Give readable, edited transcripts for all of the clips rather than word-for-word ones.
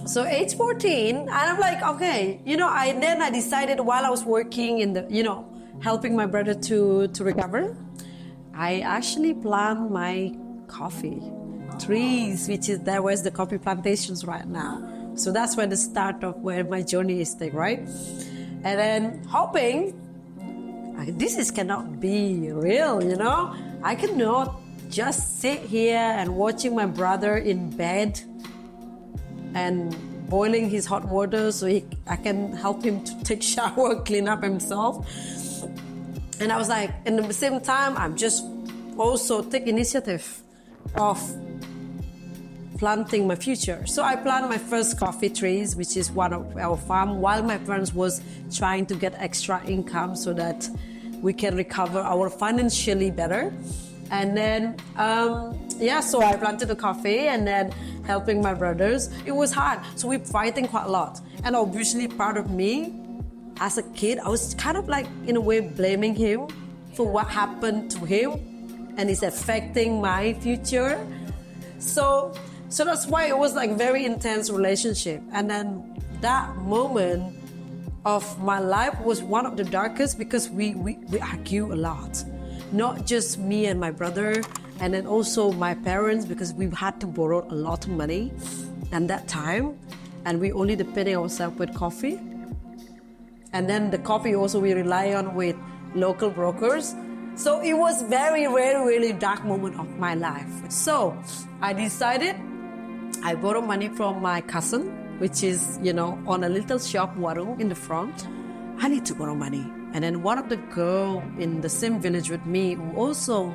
So age 14, and I'm like, okay, I decided while I was working in the, helping my brother to recover, I actually plant my coffee trees, which is there was the coffee plantations right now. So that's where the start of where my journey is taking, right? And then hoping, this cannot be real, I cannot just sit here and watching my brother in bed and boiling his hot water so I can help him to take shower, clean up himself. And I was like, and at the same time, I'm just also take initiative of planting my future. So I planted my first coffee trees, which is one of our farm, while my parents was trying to get extra income so that we can recover our financially better. And then, so I planted the coffee and then helping my brothers. It was hard. So we're fighting quite a lot. And obviously part of me, as a kid, I was kind of like, in a way, blaming him for what happened to him. And it's affecting my future. So that's why it was like very intense relationship. And then that moment of my life was one of the darkest because we argue a lot. Not just me and my brother, and then also my parents, because we had to borrow a lot of money at that time, and we only depending ourselves with coffee. And then the coffee also we rely on with local brokers. So it was very, very, really dark moment of my life. So I decided, I borrowed money from my cousin, which is, on a little shop, warung in the front. I need to borrow money. And then one of the girls in the same village with me who also,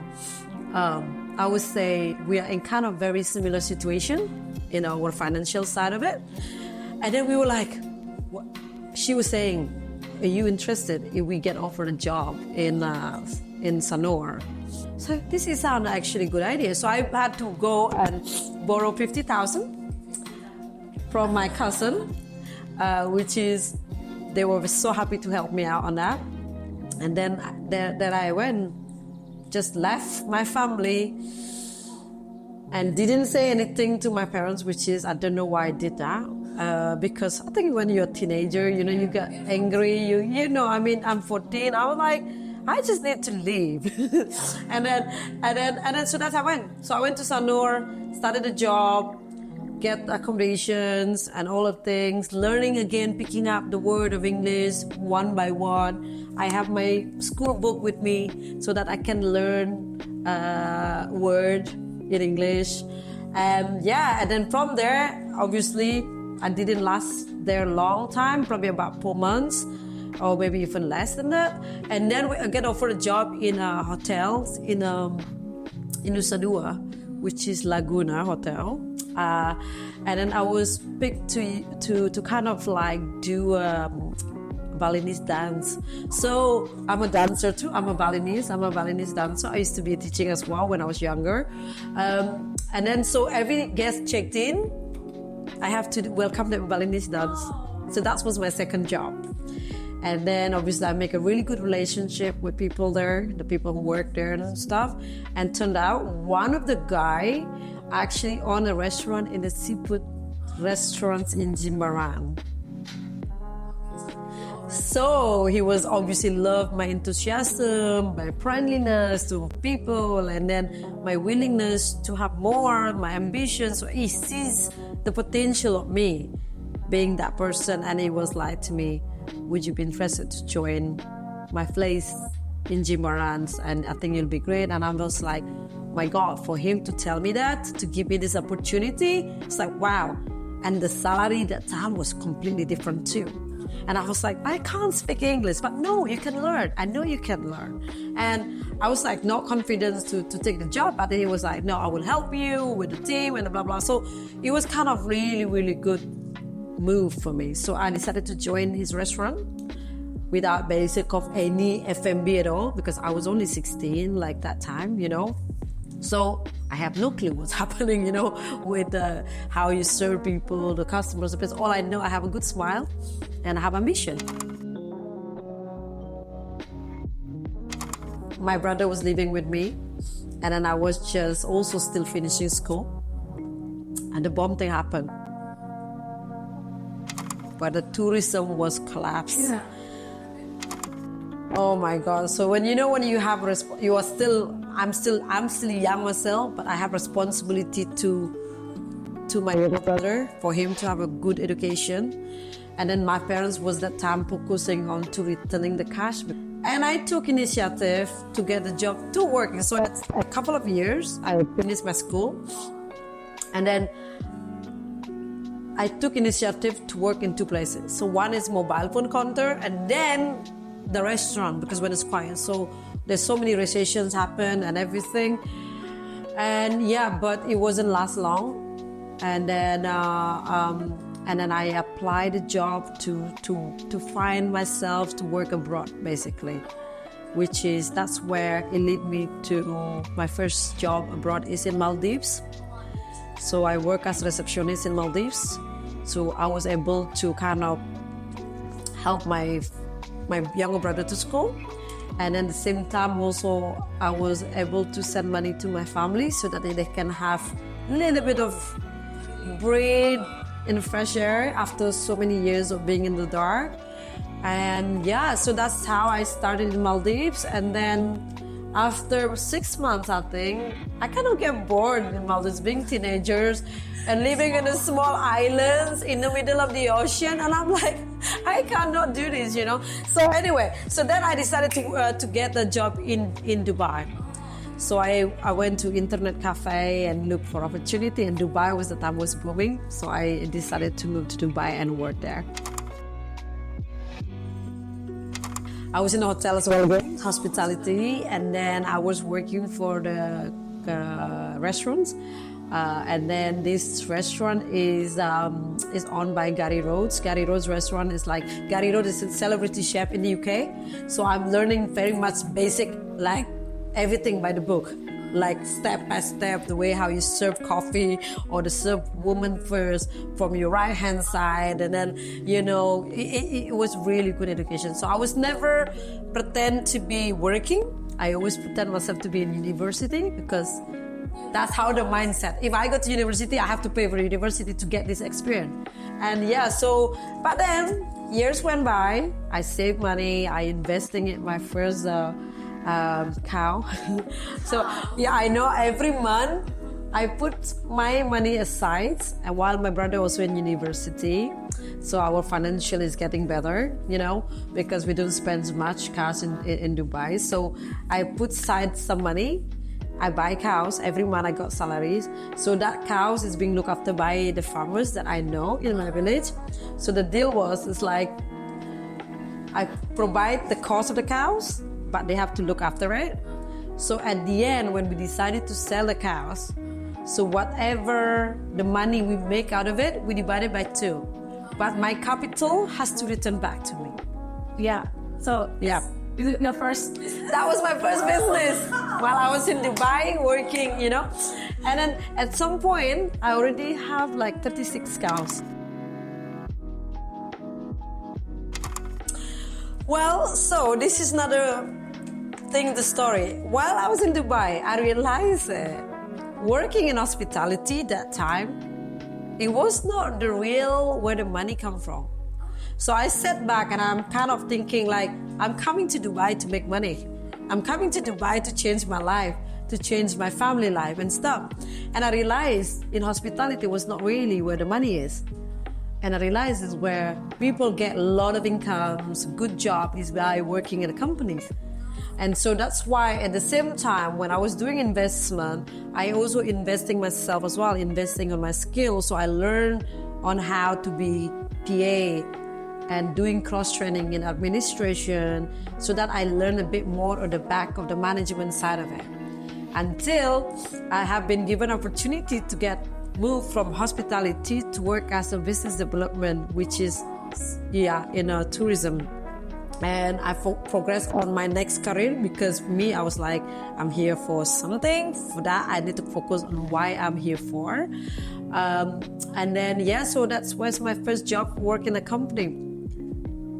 I would say we are in kind of very similar situation in our financial side of it. And then we were like, what? She was saying, are you interested if we get offered a job in Sanur? So this is sound actually a good idea. So I had to go and borrow 50,000 from my cousin, which is, they were so happy to help me out on that. And then I went, just left my family and didn't say anything to my parents, which is, I don't know why I did that. Because I think when you're a teenager, you get angry, I'm 14. I was like, I just need to leave. and then so that's how I went. So I went to Sanur, started a job, get accommodations and all of things, learning again, picking up the word of English one by one. I have my school book with me so that I can learn word in English. And then from there, obviously, I didn't last there a long time, probably about 4 months or maybe even less than that. And then I get offered a job in a hotel in Nusa Dua, which is Laguna Hotel. And then I was picked to kind of like do Balinese dance. So I'm a dancer too. I'm a Balinese dancer. I used to be teaching as well when I was younger. And then so every guest checked in, I have to welcome them Balinese dance. So that was my second job. And then obviously I make a really good relationship with people there, the people who work there and stuff. And turned out one of the guy actually owned a restaurant in the seafood restaurants in Jimbaran. So he was obviously loved my enthusiasm, my friendliness to people, and then my willingness to have more, my ambition. So he sees the potential of me being that person, and he was like to me, would you be interested to join my place in Jimbaran? And I think you'll be great. And I was like, my God, for him to tell me that, to give me this opportunity, it's like, wow. And the salary that time was completely different too. And I was like, I can't speak English, but no, you can learn. I know you can learn. And I was like, not confident to take the job, but then he was like, no, I will help you with the team and blah, blah. So it was kind of really, really good move for me. So I decided to join his restaurant without basic of any F&B at all, because I was only 16 like that time, So I have no clue what's happening, with how you serve people, the customers. Because all I know, I have a good smile and I have ambition. My brother was living with me, and then I was just also still finishing school. And the bomb thing happened. but the tourism was collapsed. Yeah. Oh my God! So when you have you are still, I'm still young myself, but I have responsibility to my younger brother for him to have a good education, and then my parents was that time focusing on to returning the cash, and I took initiative to get a job to work. So at a couple of years, I finished my school, and then I took initiative to work in two places. So one is mobile phone counter, and then the restaurant, because when it's quiet, so there's so many recessions happen and everything, and yeah, but it wasn't last long, and then I applied a job to find myself to work abroad, basically, that's where it led me to my first job abroad is in Maldives. So I work as a receptionist in Maldives, so I was able to kind of help my younger brother to school, and at the same time also I was able to send money to my family so that they can have a little bit of breathe in fresh air after so many years of being in the dark. And yeah, so that's how I started in Maldives. And then after 6 months, I think I kind of get bored in Maldives, being teenagers and living in a small islands in the middle of the ocean, and I'm like, I cannot do this, So anyway, so then I decided to get a job in Dubai. So I went to internet cafe and looked for opportunity, and Dubai was the time was booming. So I decided to move to Dubai and work there. I was in a hotel as well, hospitality, and then I was working for the restaurants. And then this restaurant is owned by Gary Rhodes. Gary Rhodes restaurant is like, Gary Rhodes is a celebrity chef in the UK. So I'm learning very much basic, like everything by the book, like step by step, the way how you serve coffee or the serve woman first from your right hand side. And then, it was really good education. So I was never pretend to be working. I always pretend myself to be in university, because that's how the mindset. If I go to university, I have to pay for university to get this experience. And yeah, so, but then years went by, I saved money, I investing in my first cow. So yeah, I know every month I put my money aside, and while my brother also in university, so our financial is getting better, because we don't spend much cash in Dubai. So I put aside some money. I buy cows. Every month I got salaries. So that cows is being looked after by the farmers that I know in my village. So the deal it's like, I provide the cost of the cows, but they have to look after it. So at the end, when we decided to sell the cows, so whatever the money we make out of it, we divide it by 2. But my capital has to return back to me. Yeah. So yeah. Your first? That was my first business while I was in Dubai working, And then at some point, I already have like 36 cows. Well, so this is another thing, the story. While I was in Dubai, I realized working in hospitality that time, it was not the real where the money come from. So I sat back and I'm kind of thinking like, I'm coming to Dubai to make money. I'm coming to Dubai to change my life, to change my family life and stuff. And I realized in hospitality was not really where the money is. And I realized is where people get a lot of incomes, good job is by working in the companies. And so that's why at the same time, when I was doing investment, I also investing myself as well, investing on my skills. So I learned on how to be PA and doing cross-training in administration, so that I learned a bit more on the back of the management side of it. Until I have been given opportunity to moved from hospitality to work as a business development, which is, in tourism. And I progressed on my next career, because for me, I was like, I'm here for something. For that, I need to focus on why I'm here for. And then, so that's was my first job, work in a company.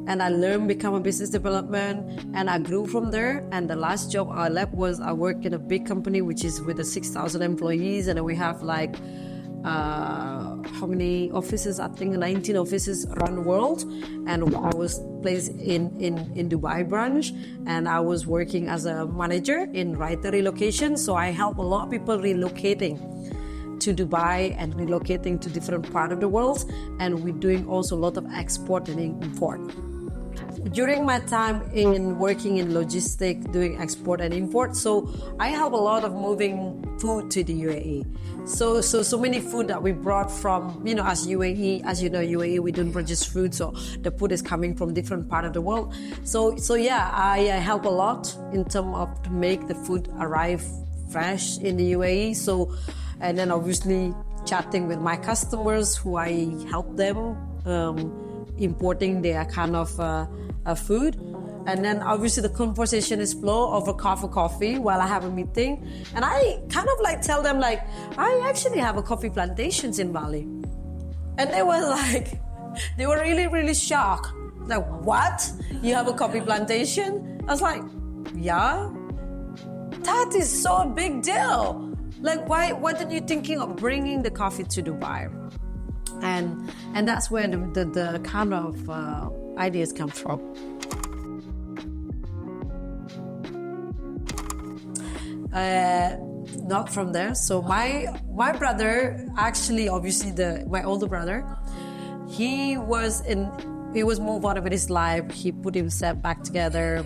And I learned become a business development, and I grew from there. And the last job I left was I worked in a big company, which is with 6,000 employees, and we have like how many offices? I think 19 offices around the world, and I was placed in Dubai branch, and I was working as a manager in writer relocation. So I help a lot of people relocating to Dubai and relocating to different part of the world, and we're doing also a lot of export and import. During my time in working in logistics, doing export and import, so I help a lot of moving food to the UAE. So many food that we brought from, as UAE, as you know, UAE, we don't produce food, so the food is coming from different part of the world. So yeah, I help a lot in terms of to make the food arrive fresh in the UAE. So, and then obviously chatting with my customers who I help them importing their kind of food. And then obviously the conversation is flow over coffee while I have a meeting. And I kind of like tell them like, I actually have a coffee plantations in Bali. And they were really, really shocked. Like, what? You have a coffee plantation? I was like, yeah, that is so big deal. Like, why didn't you thinking of bringing the coffee to Dubai? And that's where the kind of ideas come from. Not from there. So my brother, actually, obviously my older brother, he was moved on with his life. He put himself back together.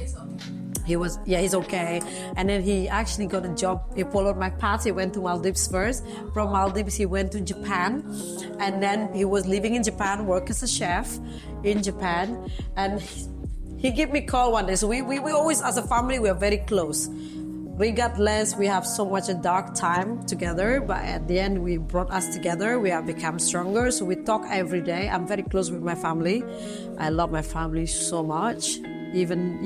He's okay. And then he actually got a job. He followed my path. He went to Maldives first. From Maldives, he went to Japan. And then he was living in Japan, work as a chef in Japan. And he gave me a call one day. So we always, as a family, we are very close. Regardless, we have so much a dark time together, but at the end, we brought us together. We have become stronger. So we talk every day. I'm very close with my family. I love my family so much. Even,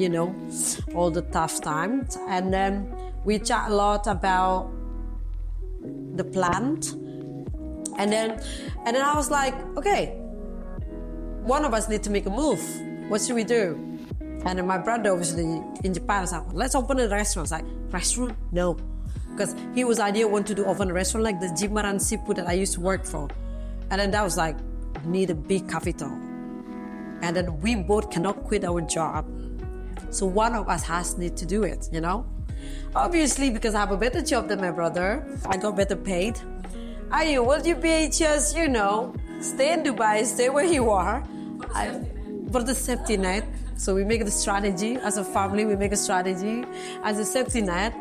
all the tough times. And then we chat a lot about the plant. And then I was like, okay, one of us need to make a move. What should we do? And then my brother, obviously, in Japan, was like, let's open a restaurant. I was like, restaurant? No. Because he was idea want to do open a restaurant like the Jimaran Seafood that I used to work for. And then that was like, need a big capital. And then we both cannot quit our job. So one of us need to do it, Obviously, because I have a better job than my brother, I got better paid. Ayu, will you be just, stay in Dubai, stay where you are, for the safety net. So we make the strategy, as a family, we make a strategy as a safety net.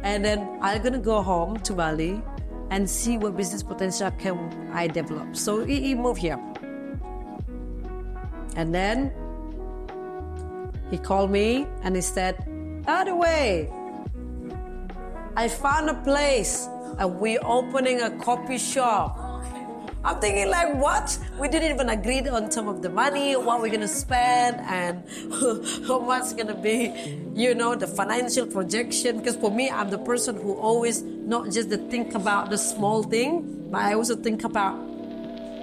And then I'm going to go home to Bali and see what business potential can I develop. So he moved here. And then he called me and he said, by the way, I found a place and we're opening a coffee shop. I'm thinking like, what? We didn't even agree on some of the money, what we're going to spend and how much going to be, the financial projection. Because for me, I'm the person who always not just to think about the small thing, but I also think about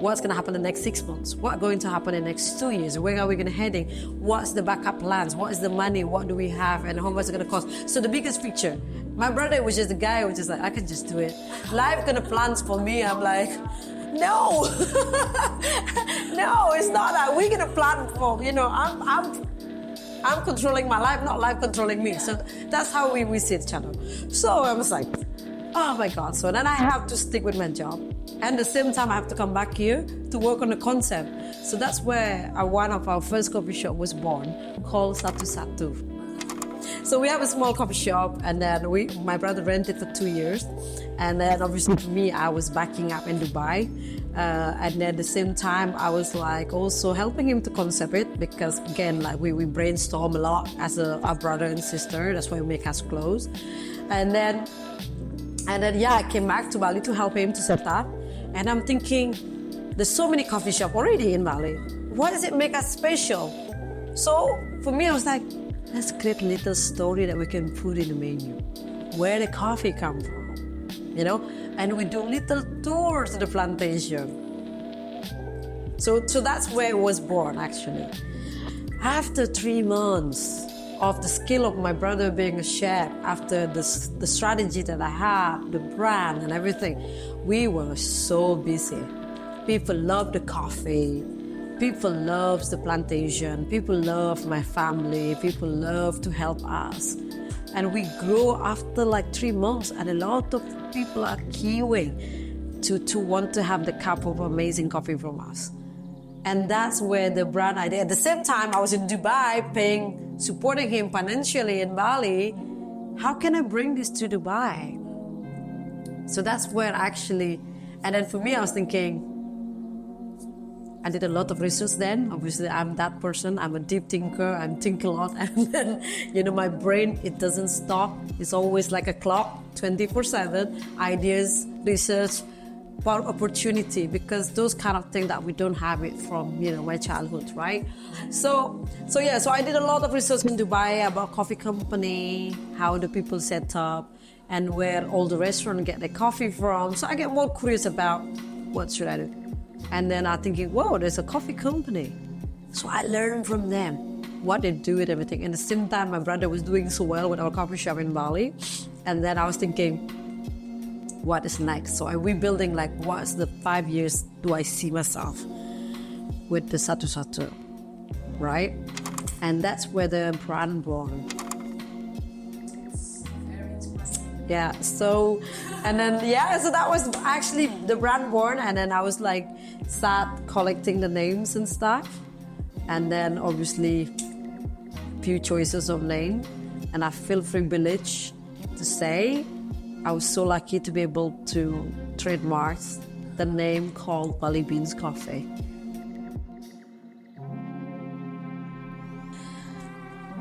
what's going to happen in the next 6 months, what's going to happen in the next 2 years, where are we going to heading, what's the backup plans, what is the money, what do we have, and how much it's going to cost. So the biggest picture. My brother was just the guy who was just like, I can just do it. Life going to plans for me. I'm like, no, no, it's not that. We're gonna plan for, I'm controlling my life, not life controlling me. So that's how we see each other. So I was like, oh my God. So then I have to stick with my job. And at the same time, I have to come back here to work on the concept. So that's where one of our first coffee shop was born, called Satu Satu. So we have a small coffee shop, and then my brother rented for 2 years. And then obviously for me, I was backing up in Dubai. And then at the same time, I was like also helping him to concept it, because again, like we brainstorm a lot as a brother and sister. That's why we make us close. And then I came back to Bali to help him to set up. And I'm thinking, there's so many coffee shops already in Bali. What does it make us special? So for me, I was like, let's create a little story that we can put in the menu. Where the coffee come from, And we do little tours to the plantation. So that's where it was born, actually. After 3 months, of the skill of my brother being a chef, after the strategy that I had, the brand and everything, we were so busy. People love the coffee. People love the plantation. People love my family. People love to help us. And we grow after like 3 months, and a lot of people are queuing to want to have the cup of amazing coffee from us. And that's where the brand idea. At the same time, I was in Dubai supporting him financially in Bali. How can I bring this to Dubai? So that's where actually, and then for me, I was thinking, I did a lot of research then. Obviously, I'm that person. I'm a deep thinker. I think a lot. And then, my brain, it doesn't stop. It's always like a clock, 24/7. Ideas, research, opportunity, because those kind of things that we don't have it from, my childhood, right? So I did a lot of research in Dubai about coffee company, how the people set up, and where all the restaurants get their coffee from. So I get more curious about what should I do. And then I'm thinking, whoa, there's a coffee company. So I learned from them what they do and everything. And at the same time, my brother was doing so well with our coffee shop in Bali. And then I was thinking, what is next? So we're building like, what's the 5 years do I see myself with the Satu Satu, right? And that's where the brand born. Yeah, so that was actually the brand born. And then I was like, start collecting the names and stuff. And then obviously few choices of name. And I feel privileged to say I was so lucky to be able to trademark the name called Bali Beans Coffee.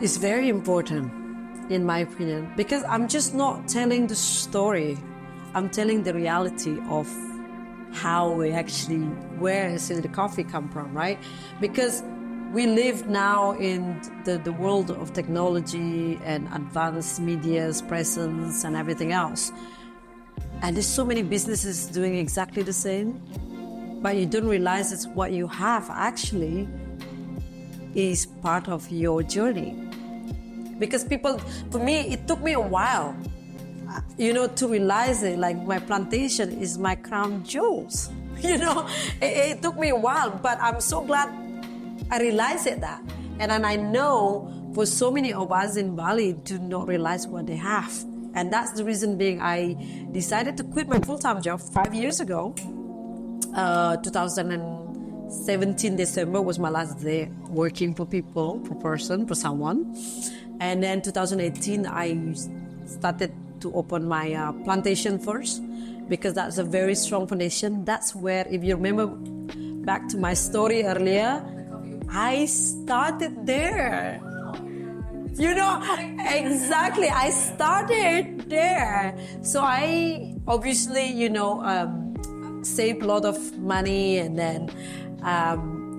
It's very important, in my opinion, because I'm just not telling the story. I'm telling the reality of how where is the coffee come from, right? Because we live now in the world of technology and advanced media's presence and everything else. And there's so many businesses doing exactly the same, but you don't realize it's what you have actually is part of your journey. Because for me, it took me a while, to realize it, like my plantation is my crown jewels. It took me a while, but I'm so glad I realized that. And then I know for so many of us in Bali do not realize what they have. And that's the reason being I decided to quit my full-time job 5 years ago. 2017 December was my last day working for someone. And then 2018, I started to open my plantation first, because that's a very strong foundation. That's where, if you remember back to my story earlier, I started there. Exactly. I started there. So I obviously, saved a lot of money, and then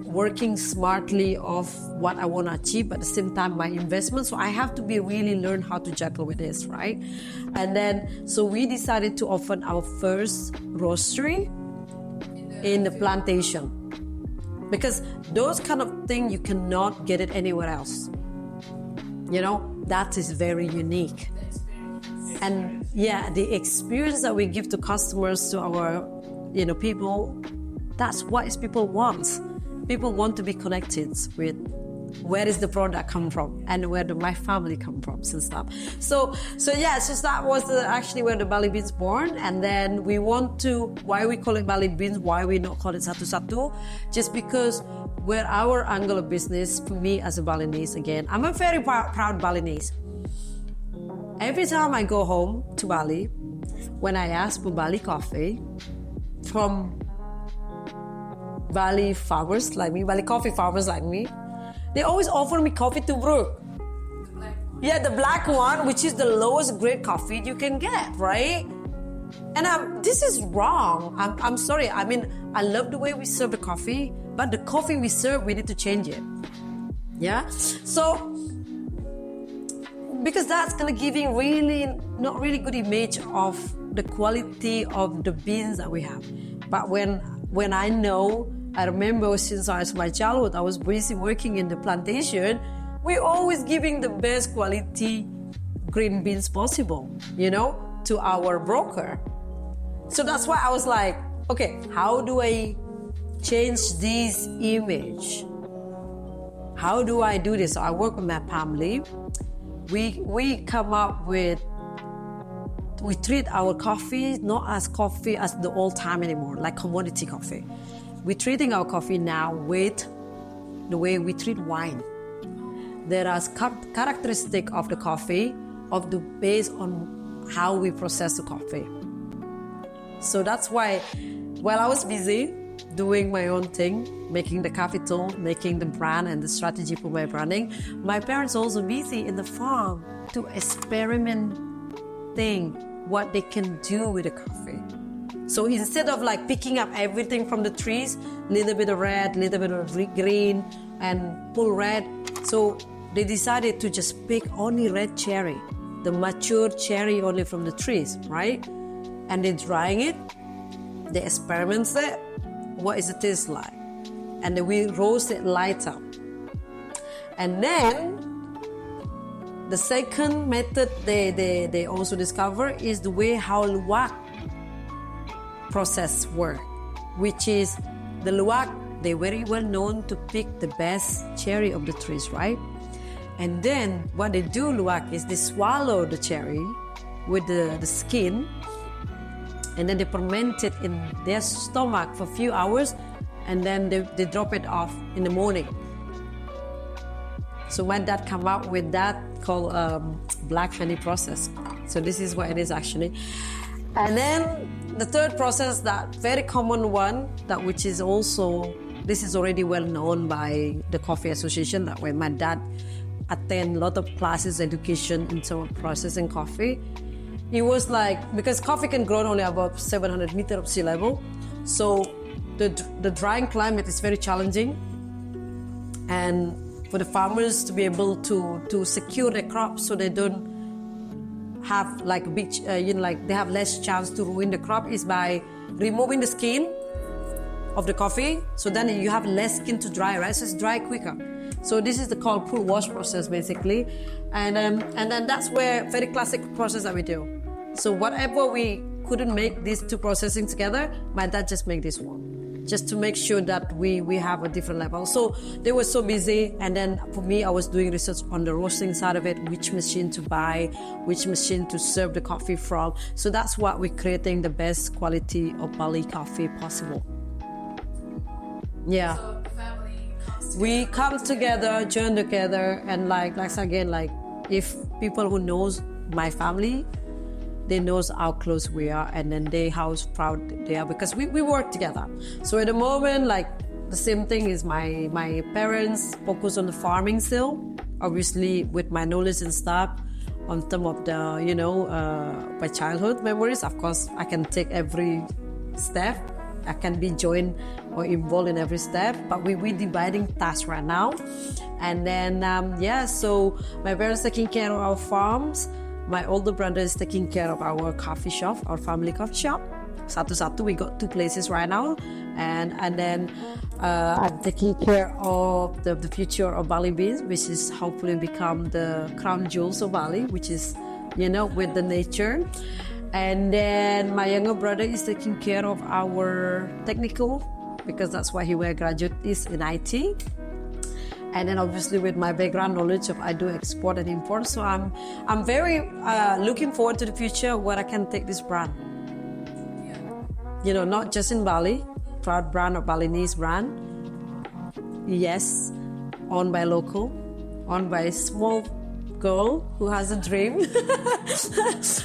working smartly of what I want to achieve, but at the same time, my investment. So I have to really learn how to juggle with this, right? And then, so we decided to open our first roastery in the plantation. Because those kind of things, you cannot get it anywhere else. That is very unique. And the experience that we give to customers, to our, people, that's what people want. People want to be connected with where is the product come from and where do my family come from and stuff. So that was actually where the Bali Beans born. And then we want to, why we call it Bali Beans, why we not call it Satu Satu, just because where our angle of business, for me as a Balinese, again, I'm a very proud Balinese. Every time I go home to Bali, when I ask for Bali coffee from Bali farmers like me, Bali coffee farmers like me, they always offer me coffee to brew. The black one, which is the lowest grade coffee you can get, right? And this is wrong. I'm sorry. I mean, I love the way we serve the coffee, but the coffee we serve, we need to change it. Yeah? So, because that's going to give you not really good image of the quality of the beans that we have. But when I remember since I was my childhood, I was busy working in the plantation. we're always giving the best quality green beans possible, to our broker. So that's why I was like, okay, how do I change this image? How do I do this? So I work with my family. We come up with, we treat our coffee not as coffee as the old time anymore, like commodity coffee. We're treating our coffee now with the way we treat wine. There are characteristics of the coffee based on how we process the coffee. So that's why while I was busy doing my own thing, making the capital, making the brand and the strategy for my branding, my parents also busy in the farm to experiment what they can do with the coffee. So instead of like picking up everything from the trees, little bit of red, little bit of green, and full red, so they decided to just pick only red cherry, the mature cherry only from the trees, right? And they're drying it, they experiment it, what is the taste like? And then we roast it lighter. And then the second method they also discover is the way how luwak process work, which is the luwak, they're very well known to pick the best cherry of the trees, right? And then what they do, luwak, is they swallow the cherry with the skin, and then they ferment it in their stomach for a few hours, and then they drop it off in the morning. So my dad come out with that called black honey process. So this is what it is actually. And then the third process, that very common one, that which is also, this is already well known by the Coffee Association, that when my dad attend a lot of classes, education in terms of processing coffee, it was like, because coffee can grow only above 700 meters of sea level, so the drying climate is very challenging, and for the farmers to be able to secure their crops so they don't have like big, like they have less chance to ruin the crop, is by removing the skin of the coffee, so then you have less skin to dry, right? So it's dry quicker. So this is the called pull wash process basically, and then that's where very classic process that we do. So whatever we couldn't make these two processing together, my dad just make this one, just to make sure that we have a different level. So they were so busy, and then for me, I was doing research on the roasting side of it, which machine to buy, which machine to serve the coffee from. So that's what we're creating the best quality of Bali coffee possible. Yeah. So the family comes together. We come together, join together, and like again, like if people who knows my family, they knows how close we are, and then they how proud they are, because we work together. So at the moment, like the same thing is my parents focus on the farming still, obviously with my knowledge and stuff on terms of the my childhood memories. Of course, I can take every step, I can be joined or involved in every step, but we dividing tasks right now. And then so my parents taking care of our farms, my older brother is taking care of our coffee shop, our family coffee shop. Satu-satu, we got 2 places right now, and then I'm taking care of the future of Bali Beans, which is hopefully become the crown jewels of Bali, which is with the nature. And then my younger brother is taking care of our technical, because that's why he will graduate is in IT. And then obviously with my background knowledge of I do export and import, so I'm very looking forward to the future where I can take this brand. Not just in Bali, proud brand of Balinese brand. Yes, owned by local, owned by a small girl who has a dream,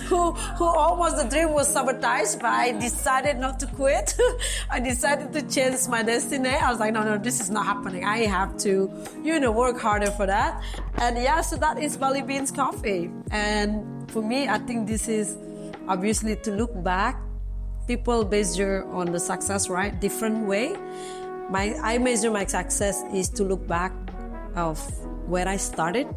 who almost the dream was sabotaged, but I decided not to quit. I decided to change my destiny. I was like, no, this is not happening. I have to, work harder for that. And so that is Bali Beans Coffee. And for me, I think this is obviously to look back. People measure on the success, right? Different way. I measure my success is to look back of where I started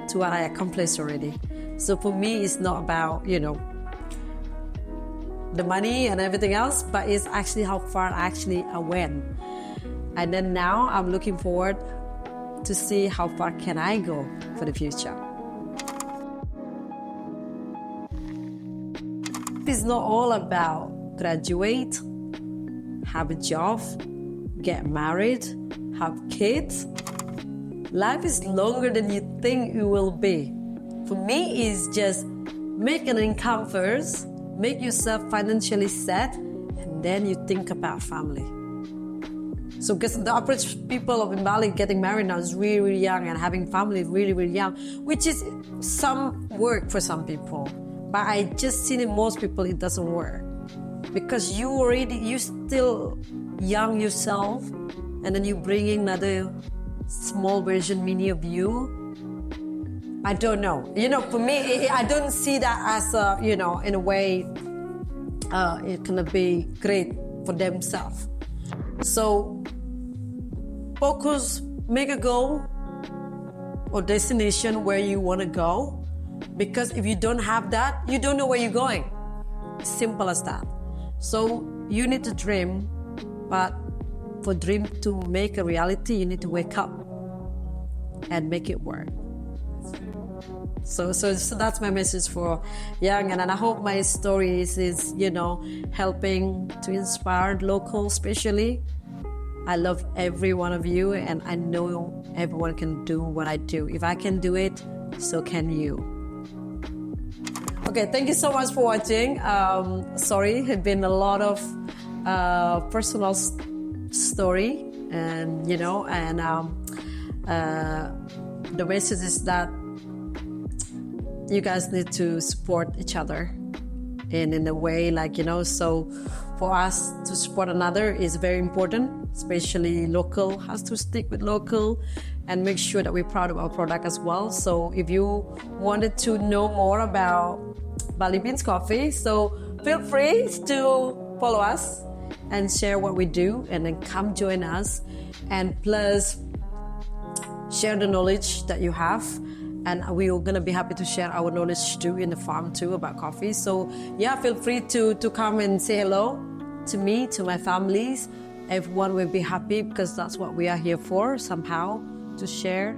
to what I accomplished already. So for me, it's not about, the money and everything else, but it's actually how far actually I went. And then now I'm looking forward to see how far can I go for the future. It's not all about graduate, have a job, get married, have kids. Life is longer than you think it will be. For me, it's just make an income first, make yourself financially set, and then you think about family. So because the average people of Bali getting married now is really, really young and having family really, really young, which is some work for some people. But I just seen in most people it doesn't work. Because you still young yourself, and then you bring in another small version mini of you. I don't know. For me, I don't see that as in a way, it's gonna be great for themselves. So focus, make a goal or destination where you want to go, because if you don't have that, you don't know where you're going. Simple as that. So you need to dream, but for dream to make a reality, you need to wake up and make it work. So that's my message for young, and I hope my story is helping to inspire locals, especially. I love every one of you, and I know everyone can do what I do. If I can do it, so can you. Okay, thank you so much for watching. Sorry, it's been a lot of personal story, and the message is that you guys need to support each other, and in a way, so for us to support another is very important, especially local, has to stick with local and make sure that we're proud of our product as well. So if you wanted to know more about Bali Beans Coffee, so feel free to follow us and share what we do, and then come join us, and plus share the knowledge that you have. And we're going to be happy to share our knowledge too in the farm too about coffee. So yeah, feel free to come and say hello to me, to my families. Everyone will be happy, because that's what we are here for, somehow, to share.